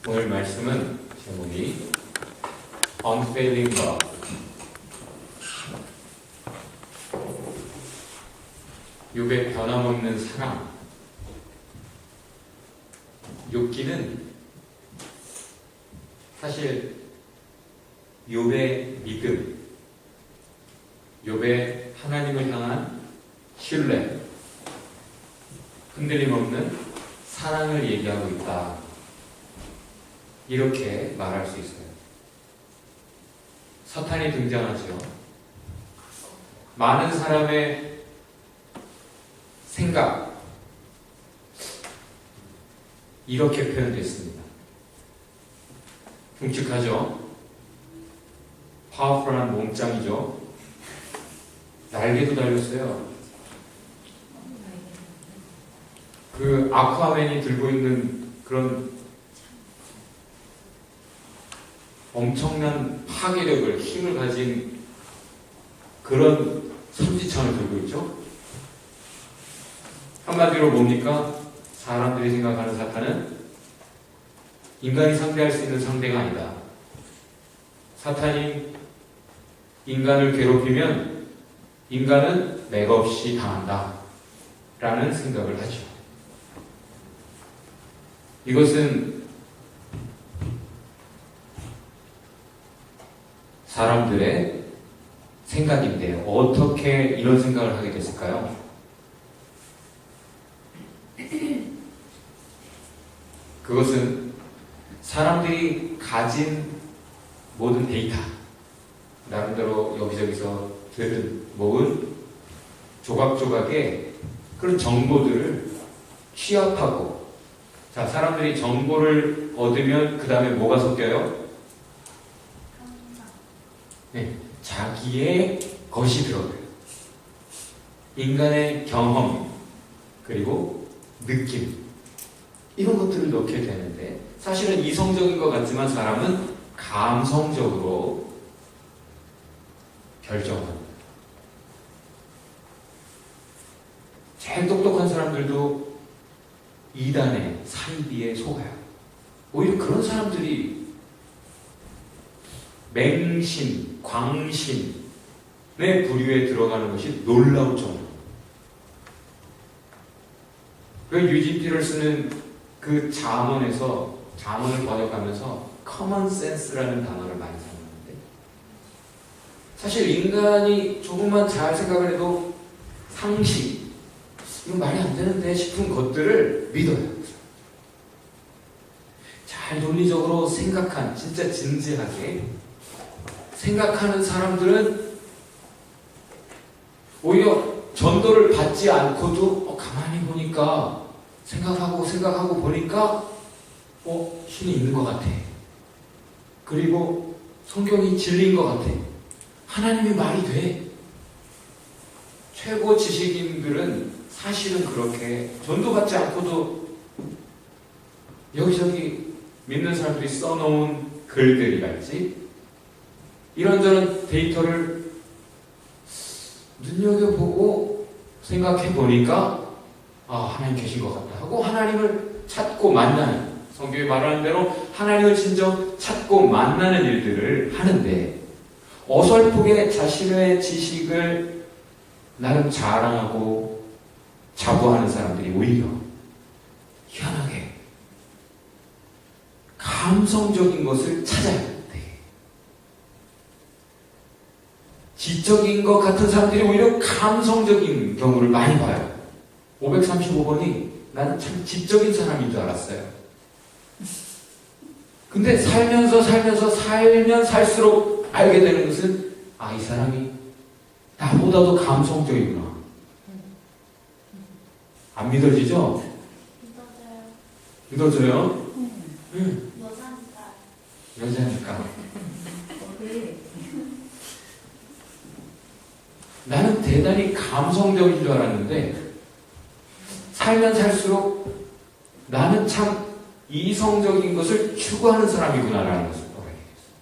오늘 말씀은 제목이 Unfailing Love. 욥의 변함없는 사랑. 욥기는 사실 욥의 믿음, 욥의 하나님을 향한 신뢰, 흔들림 없는 사랑을 얘기하고 있다. 이렇게 말할 수 있어요. 사탄이 등장하죠. 많은 사람의 생각, 이렇게 표현됐습니다. 흉측하죠? 파워풀한 몸짱이죠? 날개도 달렸어요. 그 아쿠아맨이 들고 있는 그런 엄청난 파괴력을, 힘을 가진 그런 삼지창을 들고 있죠. 한마디로 뭡니까? 사람들이 생각하는 사탄은 인간이 상대할 수 있는 상대가 아니다. 사탄이 인간을 괴롭히면 인간은 맥없이 당한다 라는 생각을 하죠. 이것은 사람들의 생각인데 어떻게 이런 생각을 하게 됐을까요? 그것은 사람들이 가진 모든 데이터, 나름대로 여기저기서 모은 조각조각의 그런 정보들을 취합하고, 자, 사람들이 정보를 얻으면 그 다음에 뭐가 섞여요? 네, 자기의 것이 들어가요. 인간의 경험, 그리고 느낌, 이런 것들을 넣게 되는데, 사실은 이성적인 것 같지만 사람은 감성적으로 결정합니다. 제일 똑똑한 사람들도 이단의 사이비에 속아요. 오히려 그런 사람들이 맹신, 광신의 부류에 들어가는 것이 놀라울 정도. 그 유진 피터슨은 그 자문을 번역하면서 common sense라는 단어를 많이 사용하는데, 사실 인간이 조금만 잘 생각을 해도 상식, 이건 말이 안 되는데 싶은 것들을 믿어요. 잘 논리적으로 생각한, 진짜 진지하게 생각하는 사람들은 오히려 전도를 받지 않고도 가만히 보니까 생각하고 보니까 신이 있는 것 같아. 그리고 성경이 진리인 것 같아. 하나님의 말이 돼. 최고 지식인들은 사실은 그렇게 전도받지 않고도 여기저기 믿는 사람들이 써놓은 글들이랄지 이런저런 데이터를 눈여겨보고 생각해보니까 하나님 계신 것 같다 하고 하나님을 찾고 만나는, 성경이 말하는 대로 하나님을 진정 찾고 만나는 일들을 하는데, 어설프게 자신의 지식을 나름 자랑하고 자부하는 사람들이 오히려 희한하게 감성적인 것을 찾아야 돼. 지적인 것 같은 사람들이 오히려 감성적인 경우를 많이 봐요. 535번이 나는 참 지적인 사람인 줄 알았어요. 근데 살면 살수록 알게 되는 것은 이 사람이 나보다도 감성적이구나. 안 믿어지죠? 믿어져요? 응. 여자니까. 나는 대단히 감성적인 줄 알았는데 살면 살수록 나는 참 이성적인 것을 추구하는 사람이구나라는 것을 알게 됐어요.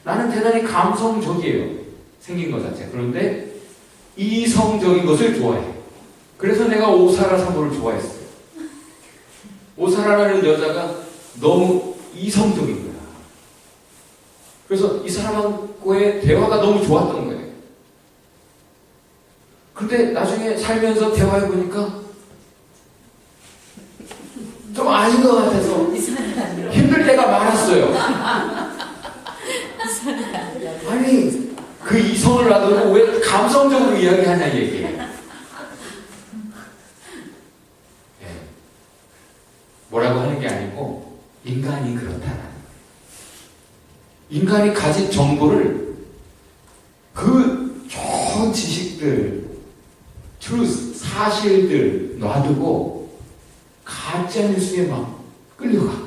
나는 대단히 감성적이에요. 생긴 것 자체. 그런데 이성적인 것을 좋아해. 그래서 내가 오사라 사모를 좋아했어요. 오사라라는 여자가 너무 이성적인 거야. 그래서 이 사람하고의 대화가 너무 좋았던 거예요. 근데 나중에 살면서 대화해보니까 좀 아닌 것 같아서 힘들 때가 많았어요. 아니, 그 이성을 놔두고 왜 감성적으로 이야기하냐 얘기예요. 네. 뭐라고 하는 게 아니고 인간이 그렇다라는 거예요. 인간이 가진 정보를 그 좋은 지식들, truth, 사실들 놔두고 가짜뉴스에 막 끌려가.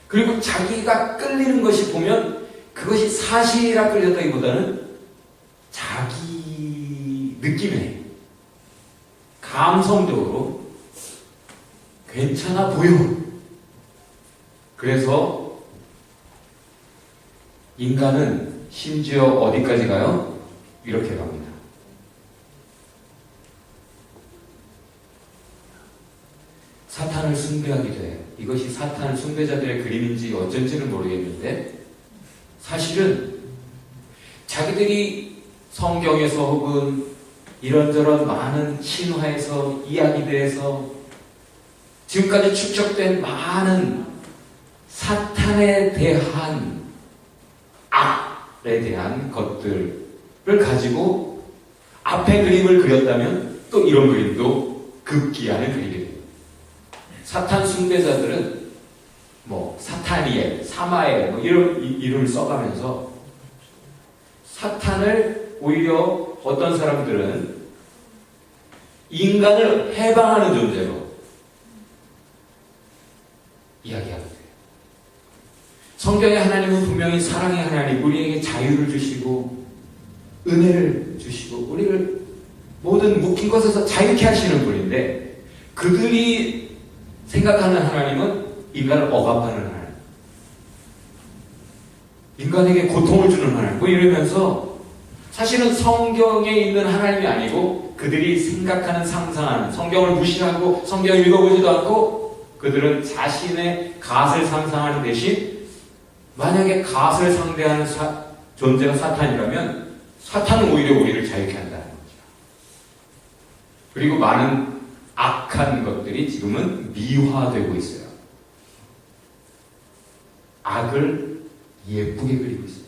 그리고 자기가 끌리는 것이 보면 그것이 사실이라 끌렸다기보다는 자기 느낌에 감성적으로 괜찮아 보여. 그래서 인간은 심지어 어디까지 가요? 이렇게 갑니다. 사탄을 숭배하기도 해요. 이것이 사탄 숭배자들의 그림인지 어쩐지는 모르겠는데 사실은 자기들이 성경에서 혹은 이런저런 많은 신화에서 이야기들에서 지금까지 축적된 많은 사탄에 대한 악에 대한 것들을 가지고 앞에 그림을 그렸다면 또 이런 그림도 급기야는 그림이 돼요. 사탄 숭배자들은 뭐 사타니엘, 사마엘 뭐 이런 이름을 써가면서 사탄을 오히려 어떤 사람들은 인간을 해방하는 존재로 이야기하게 돼요. 성경의 하나님은 분명히 사랑의 하나님, 우리에게 자유를 주시고 은혜를 주시고 우리를 모든 묶인 것에서 자유케 하시는 분인데 그들이 생각하는 하나님은 인간을 억압하는 하나님, 인간에게 고통을 주는 하나님, 뭐 이러면서 사실은 성경에 있는 하나님이 아니고 그들이 생각하는 상상하는, 성경을 무시하고 성경을 읽어보지도 않고 그들은 자신의 갓을 상상하는 대신 만약에 갓을 상대하는 존재가 사탄이라면 사탄은 오히려 우리를 자유케 한다는 거죠. 그리고 많은 악한 것들이 지금은 미화되고 있어요. 악을 예쁘게 그리고 있어요.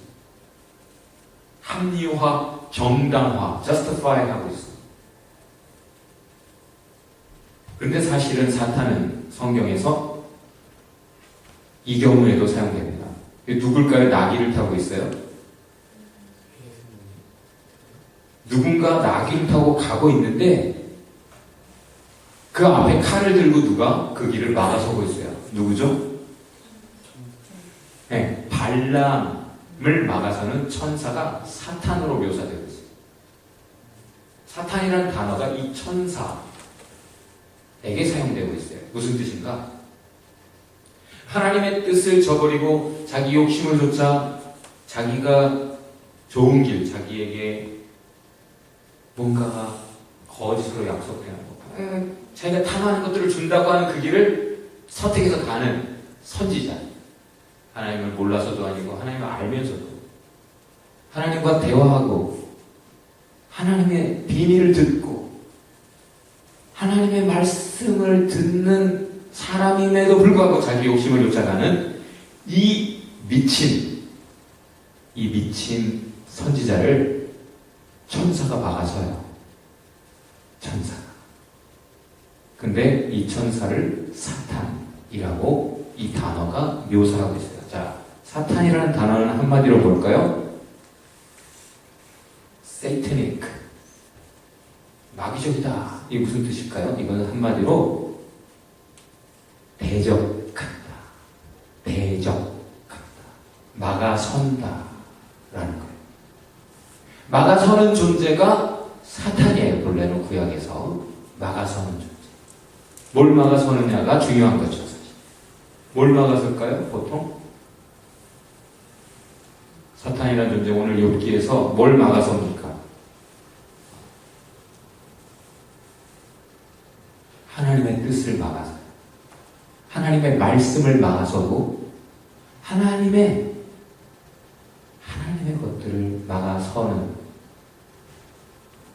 합리화, 정당화, justify 하고 있어요. 그런데 사실은 사탄은 성경에서 이 경우에도 사용됩니다. 누굴까요? 나귀를 타고 있어요. 누군가 나귀를 타고 가고 있는데 그 앞에 칼을 들고 누가 그 길을 막아서고 있어요. 누구죠? 네, 발람을 막아서는 천사가 사탄으로 묘사되고 있어요. 사탄이라는 단어가 이 천사에게 사용되고 있어요. 무슨 뜻인가? 하나님의 뜻을 저버리고 자기 욕심을 쫓아 자기가 좋은 길, 자기에게 뭔가 거짓으로 약속해야 하고 자기가 탐하는 것들을 준다고 하는 그 길을 선택해서 가는 선지자. 하나님을 몰라서도 아니고 하나님을 알면서도 하나님과 대화하고 하나님의 비밀을 듣고 하나님의 말씀을 듣는 사람임에도 불구하고 자기 욕심을 쫓아가는 이 미친 선지자를 천사가 막아서요. 천사가. 근데 이 천사를 사탄이라고 이 단어가 묘사하고 있어요. 자, 사탄이라는 단어는 한마디로 볼까요? Satanic. 마귀적이다. 이게 무슨 뜻일까요? 이거는 한마디로 대적한다. 대적한다. 막아선다. 라는 거예요. 막아서는 존재가 사탄이에요. 본래는 구약에서. 막아서는 존재. 뭘 막아서느냐가 중요한 거죠. 사실. 뭘 막아설까요? 보통? 사탄이라는 존재 오늘 욥기에서 뭘 막아섭니까? 하나님의 뜻을 막아서. 하나님의 말씀을 막아서고 하나님의 것들을 막아서는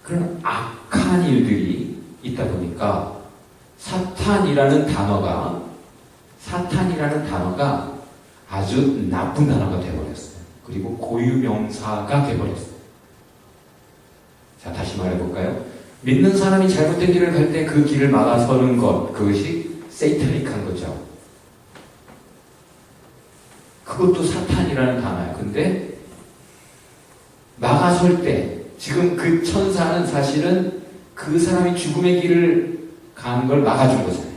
그런 악한 일들이 있다 보니까 사탄이라는 단어가 아주 나쁜 단어가 되어버렸어요. 그리고 고유명사가 되어버렸어요. 자, 다시 말해볼까요? 믿는 사람이 잘못된 길을 갈 때 그 길을 막아서는 것, 그것이 세이타닉한 거죠. 그것도 사탄이라는 단어예요. 근데 막아설 때 지금 그 천사는 사실은 그 사람이 죽음의 길을 가는 걸 막아준 거잖아요.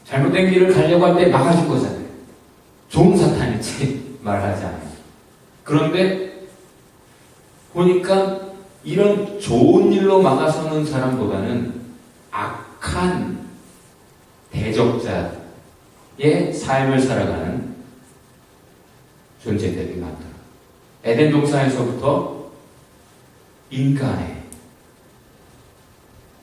잘못된 길을 가려고 할 때 막아준 거잖아요. 좋은 사탄이지 말하지 않아요. 그런데 보니까 이런 좋은 일로 막아서는 사람보다는 악한 대적자의 삶을 살아가는 존재들이 많더라. 에덴 동산에서부터 인간의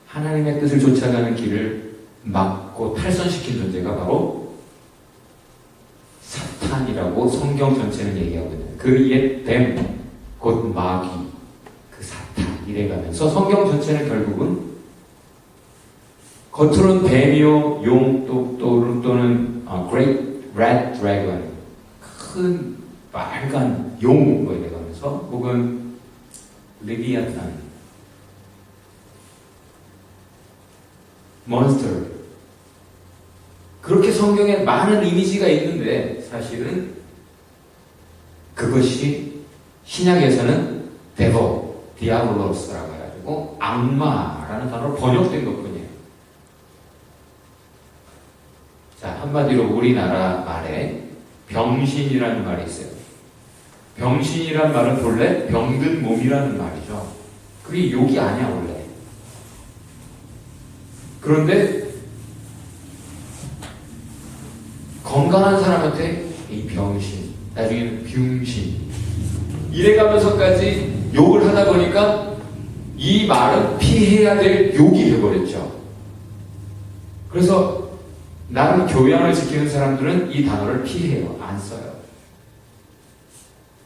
하나님의 뜻을 쫓아가는 길을 막고 탈선시킨 존재가 바로 사탄이라고 성경 전체는 얘기하고 있는 그 옛 뱀, 곧 마귀, 그 사탄 이래가면서 성경 전체는 결국은 겉으로는 뱀이요, 용 또는 Great Red Dragon, 큰 빨간 용 뭐 이래가면서 혹은 레비아탄, 몬스터, 그렇게 성경에 많은 이미지가 있는데 사실은 그것이 신약에서는 데보, 디아블로스라고 해가지고 악마라는 단어로 번역된 것뿐이에요. 자, 한마디로 우리나라 말에 병신이라는 말이 있어요. 병신이란 말은 본래 병든 몸이라는 말이죠. 그게 욕이 아니야 원래. 그런데 건강한 사람한테 이 병신, 나중에는 병신 이래가면서까지 욕을 하다 보니까 이 말은 피해야 될 욕이 되어버렸죠. 그래서 나름 교양을 지키는 사람들은 이 단어를 피해요. 안 써요.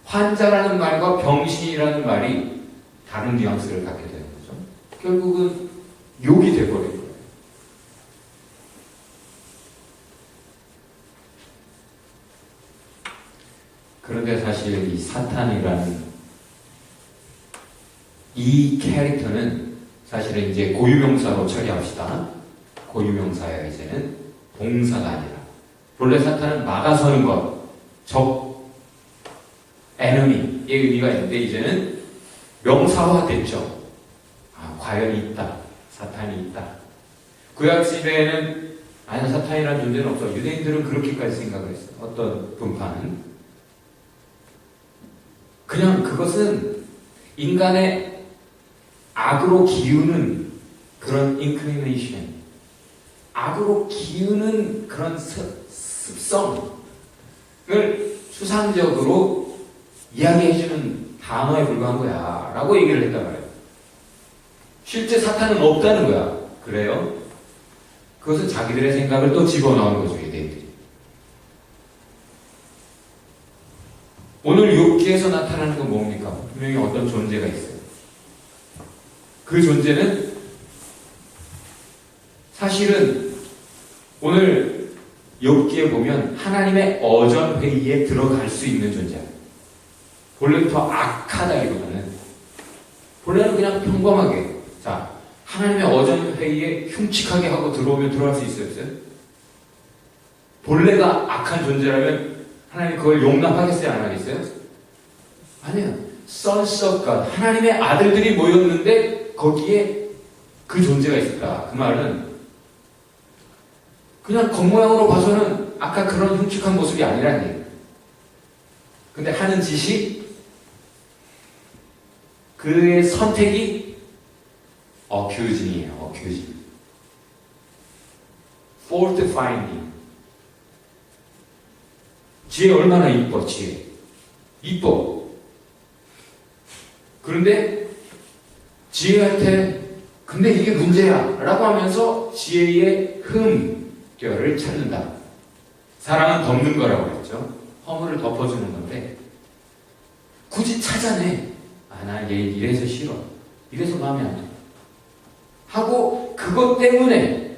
환자라는 말과 병신이라는 말이 다른 뉘앙스를 갖게 되는 거죠. 결국은 욕이 되어버린 거예요. 그런데 사실 이 사탄이라는 이 캐릭터는 사실은 이제 고유명사로 처리합시다. 고유명사예요. 이제는 동사가 아니라. 본래 사탄은 막아서는 것, 적, 에너미의 의미가 있는데 이제는 명사화됐죠. 아, 과연 있다. 사탄이 있다. 구약 시대에는 아니 사탄이라는 존재는 없어. 유대인들은 그렇게까지 생각을 했어요. 어떤 분파는 그냥 그것은 인간의 악으로 기우는 그런 inclination, 악으로 기우는 그런 습성을 추상적으로 이야기해주는 단어에 불과한 거야 라고 얘기를 했단 말이에요. 실제 사탄은 없다는 거야. 그래요? 그것은 자기들의 생각을 또 집어넣은 거죠. 유대인들이. 오늘 욥기에서 나타나는 건 뭡니까? 분명히 어떤 존재가 있어요. 그 존재는 사실은 오늘 욥기에 보면 하나님의 어전회의에 들어갈 수 있는 존재예요. 본래부터 악하다기보다는 본래는 그냥 평범하게 자 하나님의 어전회의에 흉측하게 하고 들어오면 들어갈 수 있어요? 없어요? 본래가 악한 존재라면 하나님 그걸 용납하겠어요? 안 하겠어요? 아니요. Sons of God, 하나님의 아들들이 모였는데 거기에 그 존재가 있었다. 그 말은 그냥 겉모양으로 봐서는 아까 그런 흉측한 모습이 아니라는 얘기예요. 근데 하는 짓이 그의 선택이 accusing이에요. accusing. fault finding. 지혜 얼마나 이뻐, 지혜. 이뻐. 그런데 지혜한테 근데 이게 문제야 라고 하면서 지혜의 물결을 찾는다. 사랑은 덮는 거라고 했죠. 허물을 덮어주는 건데 굳이 찾아내. 아, 나 얘 이래서 싫어. 이래서 마음에 안 들어. 하고 그것 때문에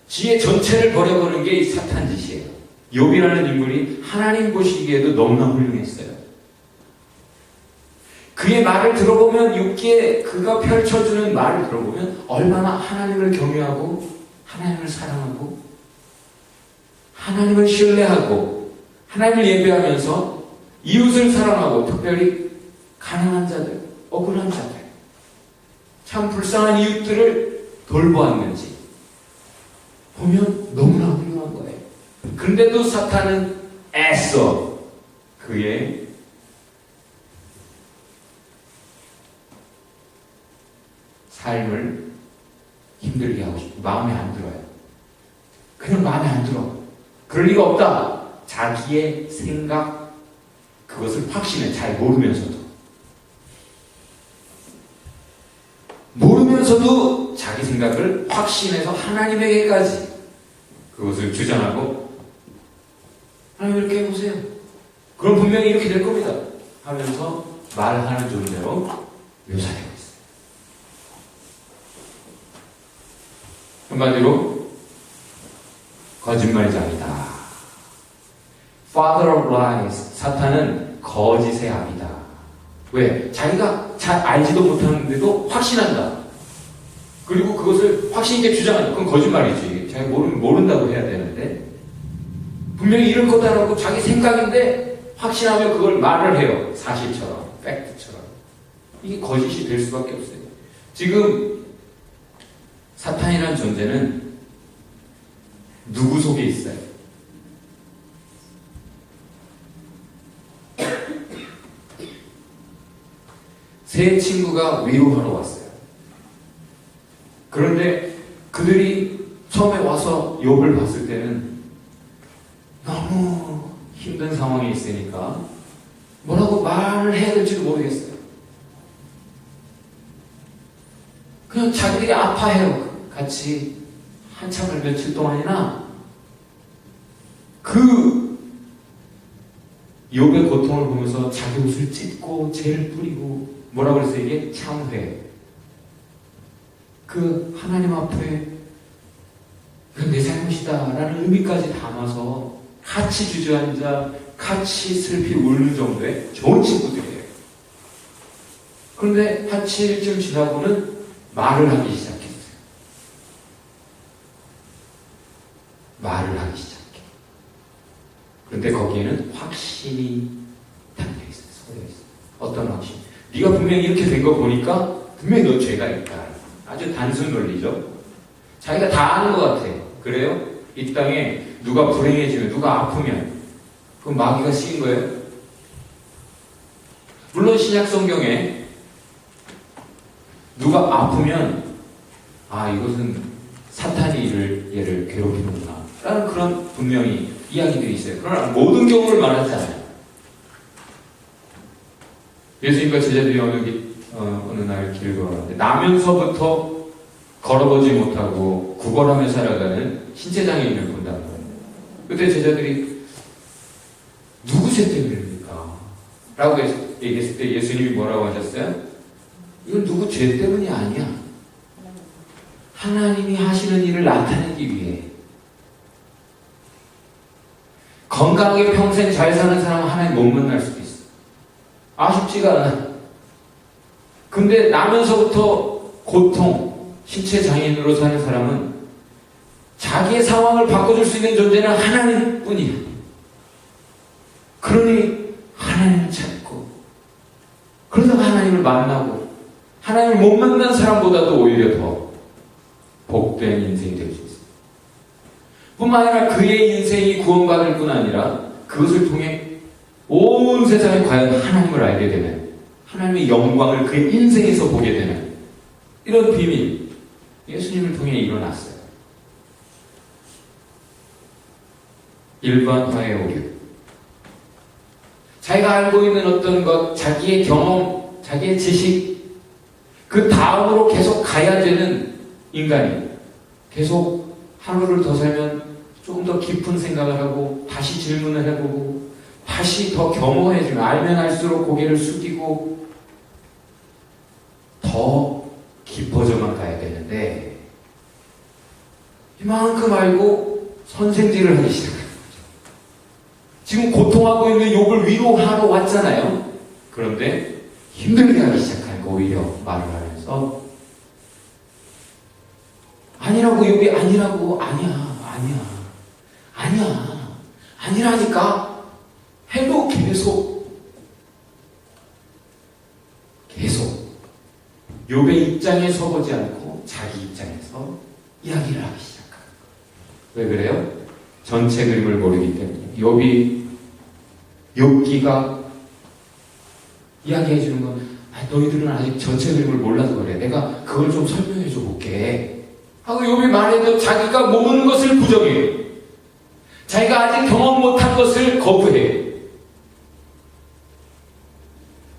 지혜 전체를 버려버리는 게 이 사탄 짓이에요. 욥이라는 인물이 하나님 보시기에도 너무나 훌륭했어요. 그의 말을 들어보면 욥기에 그가 펼쳐주는 말을 들어보면 얼마나 하나님을 경외하고 하나님을 사랑하고 하나님을 신뢰하고 하나님을 예배하면서 이웃을 사랑하고 특별히 가난한 자들, 억울한 자들, 참 불쌍한 이웃들을 돌보았는지 보면 너무나 훌륭한 거예요. 그런데도 사탄은 애써 그의 삶을 힘들게 하고 싶고 마음에 안 들어요. 그냥 마음에 안 들어. 그럴 리가 없다. 자기의 생각 그것을 확신해. 잘 모르면서도 자기 생각을 확신해서 하나님에게까지 그것을 주장하고 하나님 이렇게 해보세요. 그럼 분명히 이렇게 될 겁니다. 하면서 말하는 존재로 묘사되고 있어요. 한마디로 거짓말장이다. Father of lies. 사탄은 거짓의 아비다. 왜? 자기가 잘 알지도 못하는데도 확신한다. 그리고 그것을 확신 있게 주장한다. 그건 거짓말이지. 자기가 모른다고 해야 되는데 분명히 이럴 거다라고 자기 생각인데 확신하며 그걸 말을 해요. 사실처럼, 팩트처럼. 이게 거짓이 될 수밖에 없어요. 지금 사탄이라는 존재는 누구 속에 있어요? 세 친구가 위로하러 왔어요. 그런데 그들이 처음에 와서 욥을 봤을 때는 너무 힘든 상황에 있으니까 뭐라고 말을 해야 될지도 모르겠어요. 그냥 자기들이 아파해요. 같이 한참을 며칠 동안이나 그 욥의 고통을 보면서 자기 옷을 찢고 죄를 뿌리고 뭐라고 그랬어요? 이게 참회. 그 하나님 앞에 그건 내 잘못이다 라는 의미까지 담아서 같이 주저앉아 같이 슬피 울는 정도의 좋은 친구들이에요. 그런데 한 7일쯤 지나고는 말을 하기 시작했어요. 말을 하기 시작해. 그런데 거기에는 확신이 담겨있어요. 섞여있어요. 어떤 확신? 네가 분명히 이렇게 된 거 보니까 분명히 너 죄가 있다. 아주 단순 논리죠. 자기가 다 아는 것 같아요. 그래요? 이 땅에 누가 불행해지면, 누가 아프면 그건 마귀가 씌인 거예요. 물론 신약 성경에 누가 아프면 아 이것은 사탄이 얘를 괴롭히는구나 라는 그런 분명히 이야기들이 있어요. 그러나 모든 경우를 말하지 않아요. 예수님과 제자들이 어느 날 길을 걸어가는데 나면서부터 걸어보지 못하고 구걸하며 살아가는 신체장애인을 본다는 거예요. 그때 제자들이 누구 죄 때문입니까? 라고 얘기했을 때 예수님이 뭐라고 하셨어요? 이건 누구 죄 때문이 아니야. 하나님이 하시는 일을 나타내기 위해. 건강하게 평생 잘 사는 사람은 하나님 못 만날 수도 있어. 아쉽지가 않아. 근데 나면서부터 고통, 신체 장애인으로 사는 사람은 자기의 상황을 바꿔줄 수 있는 존재는 하나님뿐이야. 그러니 하나님을 찾고 그러다가 하나님을 만나고 하나님을 못 만난 사람보다도 오히려 더 복된 인생이 될 수 있어요. 뿐만 아니라 그의 인생이 구원받을 뿐 아니라 그것을 통해 온 세상이 과연 하나님을 알게 되는 하나님의 영광을 그의 인생에서 보게 되는 이런 비밀 예수님을 통해 일어났어요. 일반화의 오류. 자기가 알고 있는 어떤 것, 자기의 경험, 자기의 지식 그 다음으로 계속 가야 되는 인간이 계속 하루를 더 살면 조금 더 깊은 생각을 하고 다시 질문을 해보고 다시 더 겸허해지면 알면 알수록 고개를 숙이고 더 깊어져만 가야 되는데 이만큼 알고 선생질을 하기 시작해요. 지금 고통하고 있는 욥을 위로하러 왔잖아요. 그런데 힘들게 하기 시작하니까 오히려 말을 하면서 아니라고 욥이 아니라고 아니라니까 해도 계속 욥의 입장에 서보지 않고 자기 입장에서 이야기를 하기 시작합니다. 왜 그래요? 전체 그림을 모르기 때문에. 욥기가 이야기해 주는 건 너희들은 아직 전체 그림을 몰라서 그래. 내가 그걸 좀 설명해 줘 볼게 하고 욥이 말해도 자기가 모르는 것을 부정해요. 자기가 아직 경험 못한 것을 거부해요.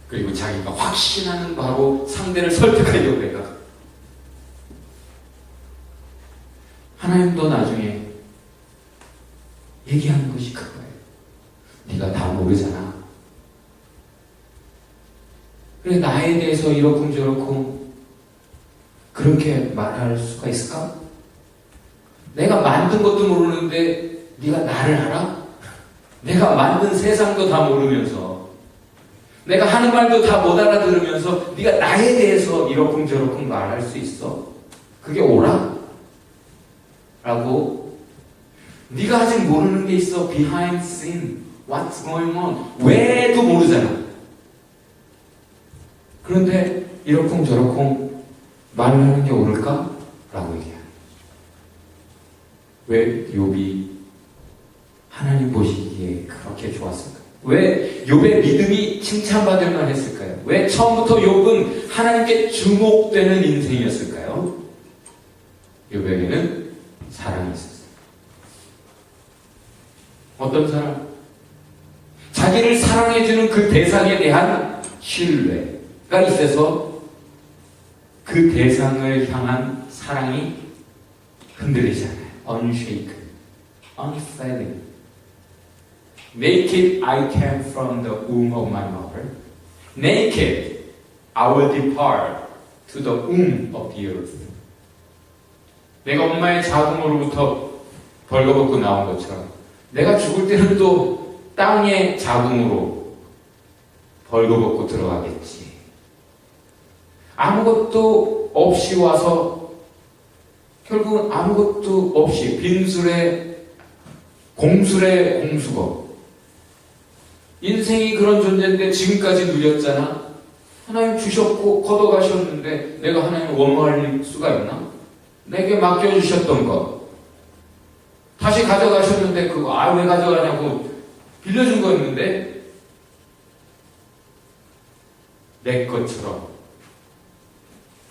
그리고 자기가 확신하는 바로 상대를 설득하려고 해요. 하나님도 나중에 얘기하는 것이 그거예요. 네가 다 모르잖아. 그래 나에 대해서 이러쿵저러쿵 그렇게 말할 수가 있을까? 내가 만든 것도 모르는데 네가 나를 알아? 내가 만든 세상도 다 모르면서 내가 하는 말도 다 못 알아들으면서 네가 나에 대해서 이러쿵저러쿵 말할 수 있어? 그게 옳아? 라고 네가 아직 모르는 게 있어. behind scene, what's going on. 왜도 모르잖아. 그런데 이러쿵저러쿵 말을 하는 게 옳을까? 라고 얘기해요. 왜 욥이 하나님 보시기에 그렇게 좋았을까? 왜 욥의 믿음이 칭찬받을 만했을까요? 왜 처음부터 욥은 하나님께 주목되는 인생이었을까요? 욥에게는 사랑이 있었어요. 어떤 사랑? 자기를 사랑해주는 그 대상에 대한 신뢰가 있어서 그 대상을 향한 사랑이 흔들리지 않아요. unshaken, unfailing. Naked I came from the womb of my mother. Naked I will depart to the womb of the earth. 내가 엄마의 자궁으로부터 벌거벗고 나온 것처럼 내가 죽을 때는 또 땅의 자궁으로 벌거벗고 들어가겠지. 아무것도 없이 와서 결국은 아무것도 없이 빈술에 공술의 공수거. 인생이 그런 존재인데 지금까지 누렸잖아. 하나님 주셨고 걷어가셨는데 내가 하나님을 원망할 수가 있나? 내게 맡겨주셨던 것 다시 가져가셨는데 그거 왜 가져가냐고 빌려준 거였는데 내 것처럼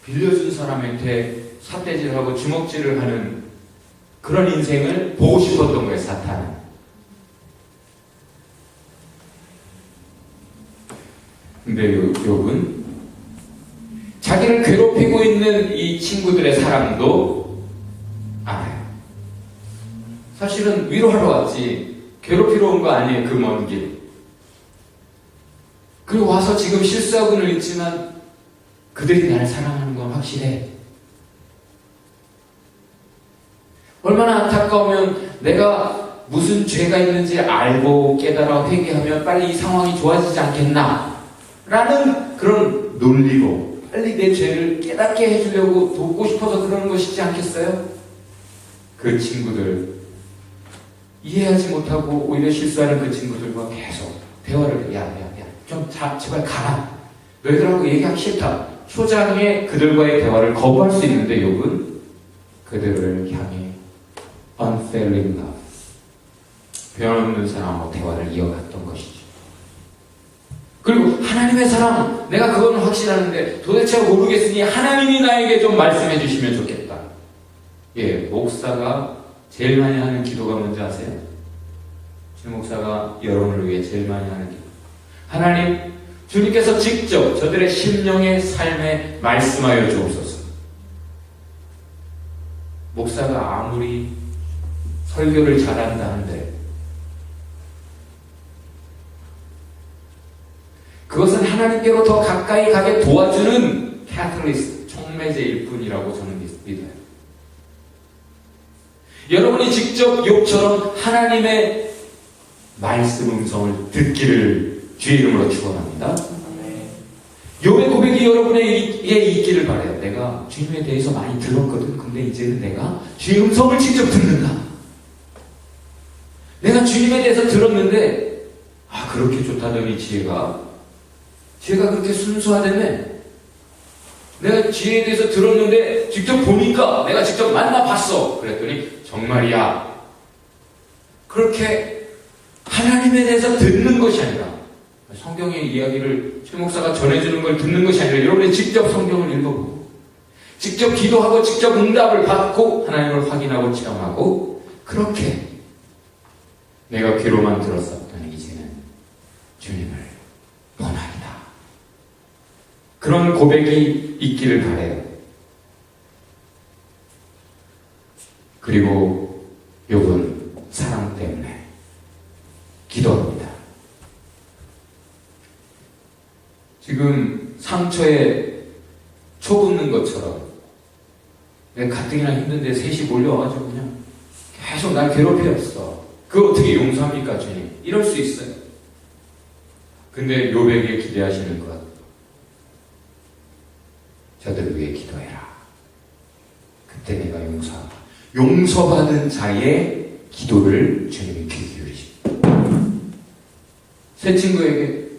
빌려준 사람한테 삿대질하고 주먹질을 하는 그런 인생을 보고 싶었던 거예요, 사탄은. 근데 욥은 자기를 괴롭히고 있는 이 친구들의 사랑도 알아요. 사실은 위로하러 왔지 괴롭히러 온 거 아니에요, 그 먼 길. 그리고 와서 지금 실수하고는 있지만 그들이 나를 사랑하는 건 확실해. 얼마나 안타까우면 내가 무슨 죄가 있는지 알고 깨달아 회개하면 빨리 이 상황이 좋아지지 않겠나 라는 그런 논리로 빨리 내 죄를 깨닫게 해주려고 돕고 싶어서 그러는 것이지 않겠어요? 그 친구들 이해하지 못하고 오히려 실수하는 그 친구들과 계속 대화를 좀 제발 가라. 너희들하고 얘기하기 싫다. 초장에 그들과의 대화를 거부할 수 있는데 욥은 그들을 향해 unfailing love, 변함없는 사랑으로 대화를 이어갔던 것이죠. 그리고 하나님의 사랑, 내가 그건 확신하는데 도대체 모르겠으니 하나님이 나에게 좀 말씀해 주시면 좋겠다. 목사가 제일 많이 하는 기도가 뭔지 아세요? 제 목사가 여러분을 위해 제일 많이 하는 기도. 하나님, 주님께서 직접 저들의 심령의 삶에 말씀하여 주옵소서. 목사가 아무리 설교를 잘한다는데 그것은 하나님께로 더 가까이 가게 도와주는 캐탈리스트, 촉매제일 뿐이라고 저는 믿어요. 여러분이 직접 욥처럼 하나님의 말씀 음성을 듣기를 주의 이름으로 축원합니다. 욥의 고백이 여러분에게 있기를 바라요. 내가 주님에 대해서 많이 들었거든. 근데 이제는 내가 주의 음성을 직접 듣는다. 내가 주님에 대해서 들었는데 그렇게 좋다더니 지혜가 그렇게 순수하다며. 내가 지혜에 대해서 들었는데 직접 보니까 내가 직접 만나봤어. 그랬더니 정말이야. 그렇게 하나님에 대해서 듣는 것이 아니라 성경의 이야기를 최 목사가 전해주는 걸 듣는 것이 아니라 여러분이 직접 성경을 읽어보고 직접 기도하고 직접 응답을 받고 하나님을 확인하고 체험하고 그렇게 내가 귀로만 들었었더니 이제는 주님을 원합니다. 그런 고백이 있기를 바라요. 그리고 욥은 사랑 때문에 기도합니다. 지금 상처에 초 붙는 것처럼 내가 가뜩이나 힘든데 셋이 몰려와가지고 그냥 계속 날 괴롭혔어. 그거 어떻게 용서합니까 주님? 이럴 수 있어요. 근데 욥에게 기대하시는 것, 저들 위해 기도해라. 그때 내가 용서한다. 용서받은 자의 기도를 주님이 귀 기울이십니다. 새 친구에게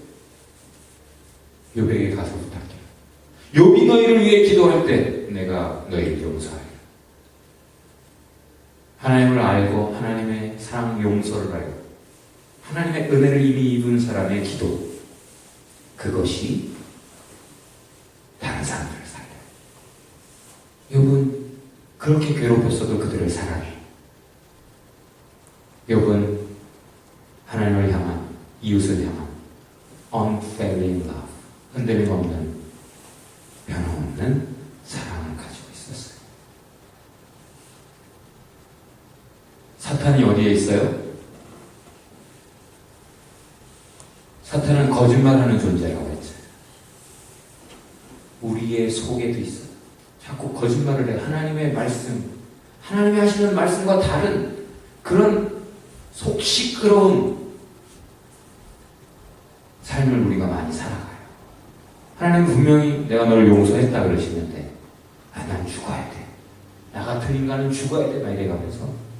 욥에게 가서 부탁해. 욥이 너희를 위해 기도할 때 내가 너희를 용서하리라. 하나님을 알고 하나님의 사랑 용서를 알고 하나님의 은혜를 이미 입은 사람의 기도, 그것이 다른 사람들을 살려요. 욥은 그렇게 괴롭혔어도 그들을 사랑해. 욥은 하나님을 향한, 이웃을 향한 unfailing love, 흔들림 없는, 변함없는 사랑을 가지고 있었어요. 사탄이 어디에 있어요? 사탄은 거짓말하는 존재라고 했죠. 우리의 속에도 있어요. 자꾸 거짓말을 해. 하나님의 말씀, 하나님이 하시는 말씀과 다른 그런 속 시끄러운 삶을 우리가 많이 살아가요. 하나님 분명히 내가 너를 용서했다 그러시는데 난 죽어야 돼. 나 같은 인간은 죽어야 돼. 막 이래가면서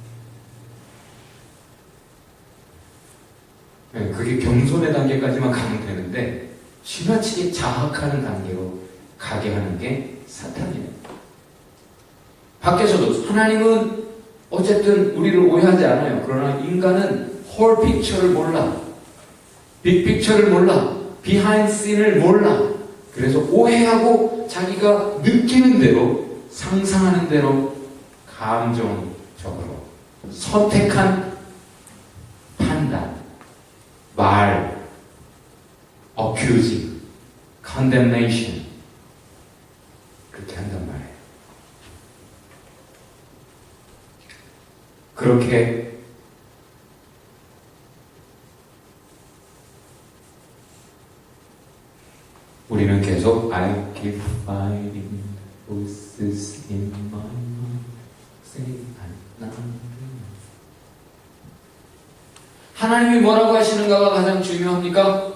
그게 겸손의 단계까지만 가면 되는데 지나치게 자학하는 단계로 가게 하는 게 사탄이에요. 밖에서도 하나님은 어쨌든 우리를 오해하지 않아요. 그러나 인간은 whole picture를 몰라. 빅 픽처를 몰라. 비하인드 씬을 몰라. 그래서 오해하고 자기가 느끼는 대로, 상상하는 대로 감정적으로 선택한 판단, 말, accusing, condemnation, 그렇게 한단 말이에요. 그렇게 우리는 계속 I keep fighting voices in my mind saying I'm not 하나님이 뭐라고 하시는가가 가장 중요합니까?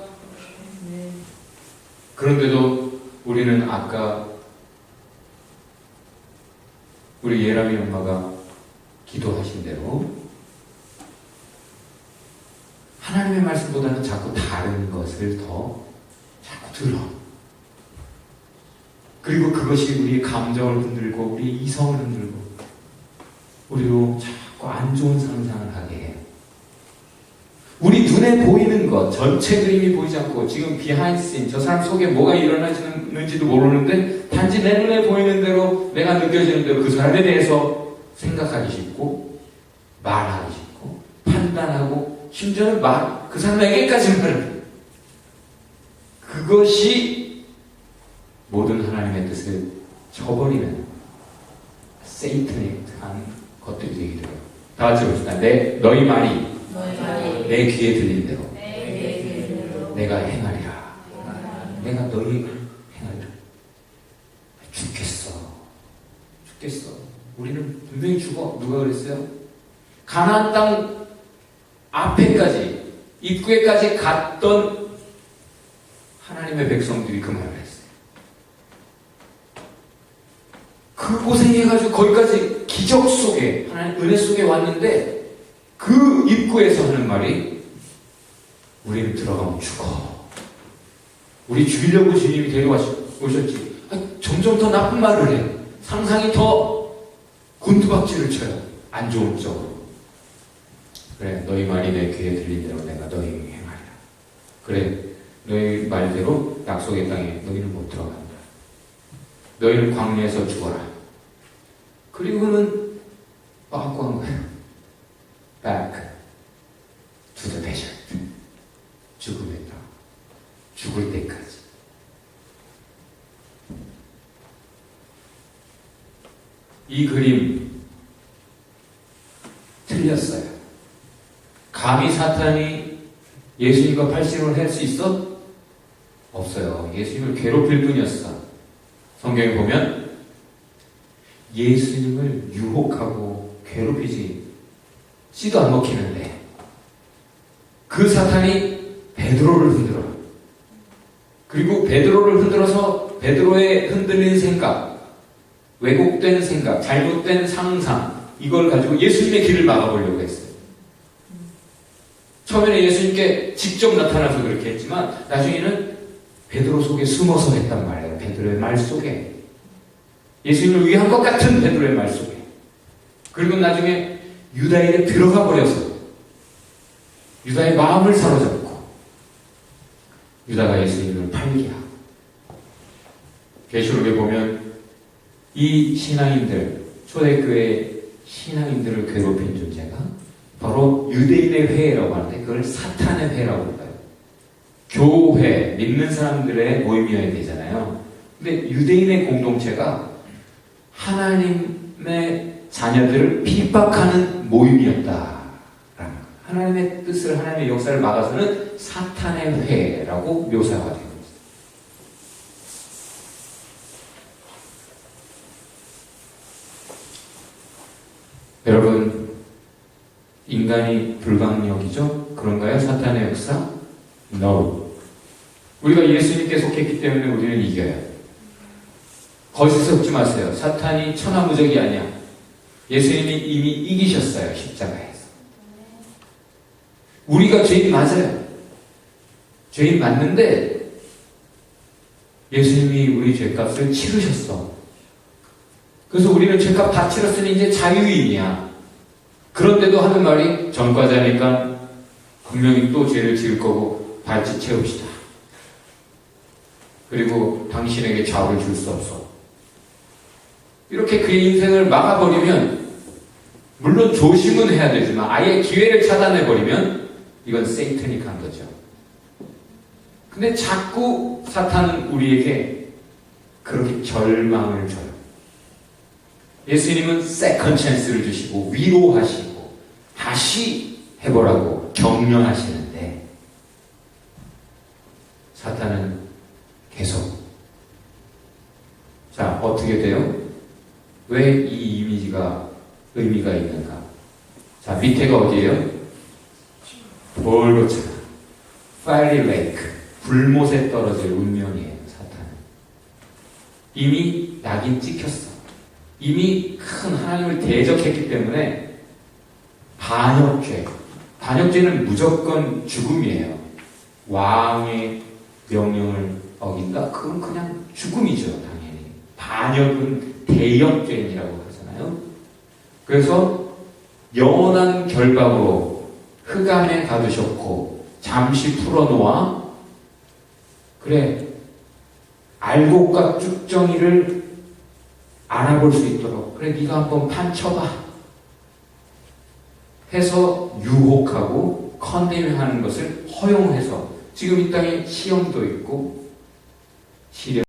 그런데도 우리는 아까 우리 예람이 엄마가 기도하신 대로 하나님의 말씀보다는 자꾸 다른 것을 더 자꾸 들어. 그리고 그것이 우리의 감정을 흔들고 우리의 이성을 흔들고 우리로 자꾸 안 좋은 상상을 하게 해요. 우리 눈에 보이는 것, 전체 그림이 보이지 않고 지금 비하인드 씬, 저 사람 속에 뭐가 일어나지는지도 모르는데 단지 내 눈에 보이는 대로 내가 느껴지는 대로 그 사람에 대해서 생각하기 쉽고 말하기 쉽고 판단하고 심지어는 그 사람에게까지 말을 그것이 모든 하나님의 뜻을 저버리는 세이트닉한 것들이 되게 돼요. 다 같이 봅시다. 너희 말이 내 귀에 들린 대로 내가 행하리라. 내가 너희 행하리라. 죽겠어. 우리는 분명히 죽어. 누가 그랬어요? 가나안 땅 앞에까지, 입구에까지 갔던 하나님의 백성들이 그 말을 했어요. 그 고생해가지고 거기까지 기적 속에, 하나님 은혜 속에 왔는데 그 입구에서 하는 말이 우리는 들어가면 죽어. 우리 죽이려고 주님이 데려오셨지. 점점 더 나쁜 말을 해. 상상이 더 곤두박질을 쳐요. 안 좋은 쪽으로. 그래, 너희 말이 내 귀에 들린 대로 내가 너희 행하리라. 그래, 너희 말대로 약속의 땅에 너희는 못 들어간다. 너희는 광야에서 죽어라. 그리고는 빠꾸 한 거예요. Back to the desert. 죽음의 땅. 죽을 때까지. 이 그림 틀렸어요. 감히 사탄이 예수님과 팔씨름을 할 수 있어? 없어요. 예수님을 괴롭힐 뿐이었어. 성경에 보면 예수님을 유혹하고 괴롭히지 씨도 안 먹히는데 그 사탄이 베드로를 흔들어. 그리고 베드로를 흔들어서 베드로의 흔들린 생각, 왜곡된 생각, 잘못된 상상, 이걸 가지고 예수님의 길을 막아보려고 했어요. 처음에는 예수님께 직접 나타나서 그렇게 했지만 나중에는 베드로 속에 숨어서 했단 말이에요. 베드로의 말 속에. 예수님을 위한 것 같은 베드로의 말 속에. 그리고 나중에 유다인에 들어가 버려서 유다의 마음을 사로잡고 유다가 예수님을 팔게 하고. 계시록에 보면 이 신앙인들, 초대교회 신앙인들을 괴롭힌 존재가 바로 유대인의 회라고 하는데 그걸 사탄의 회라고 할까요? 교회, 믿는 사람들의 모임이어야 되잖아요. 근데 유대인의 공동체가 하나님의 자녀들을 핍박하는 모임이었다. 하나님의 뜻을, 하나님의 역사를 막아서는 사탄의 회라고 묘사가 되고 있습니다. 여러분, 인간이 불가능이죠? 그런가요? 사탄의 역사? No. 우리가 예수님께 속했기 때문에 우리는 이겨요. 거짓 섞지 마세요. 사탄이 천하무적이 아니야. 예수님이 이미 이기셨어요. 십자가에서. 우리가 죄인 맞아요. 죄인 맞는데 예수님이 우리 죄값을 치르셨어. 그래서 우리는 죄값 다 치렀으니 이제 자유인이야. 그런데도 하는 말이 전과자니까 분명히 또 죄를 지을 거고 발치 채웁시다. 그리고 당신에게 좌우를 줄 수 없어. 이렇게 그의 인생을 막아버리면 물론 조심은 해야 되지만 아예 기회를 차단해버리면 이건 세이트닉한 거죠. 근데 자꾸 사탄은 우리에게 그렇게 절망을 줘요. 예수님은 세컨 찬스를 주시고 위로하시고 다시 해보라고 격려하시는데 사탄은 계속. 자, 어떻게 돼요? 왜 이 이미지가 의미가 있는가? 자, 밑에가 어디예요? 볼고차 파이리 레이크, 불못에 떨어질 운명이에요. 사탄은 이미 낙인 찍혔어. 이미 큰 하나님을 대적했기 때문에 반역죄는 무조건 죽음이에요. 왕의 명령을 어긴다? 그건 그냥 죽음이죠. 당연히. 반역은 대역죄인이라고 하잖아요. 그래서 영원한 결박으로 흑암에 가두셨고 잠시 풀어놓아 그래 알곡과 쭉정이를 알아볼 수 있도록 그래 네가 한번 판쳐봐 해서 유혹하고 컨데밍하는 것을 허용해서 지금 이 땅에 시험도 있고 시련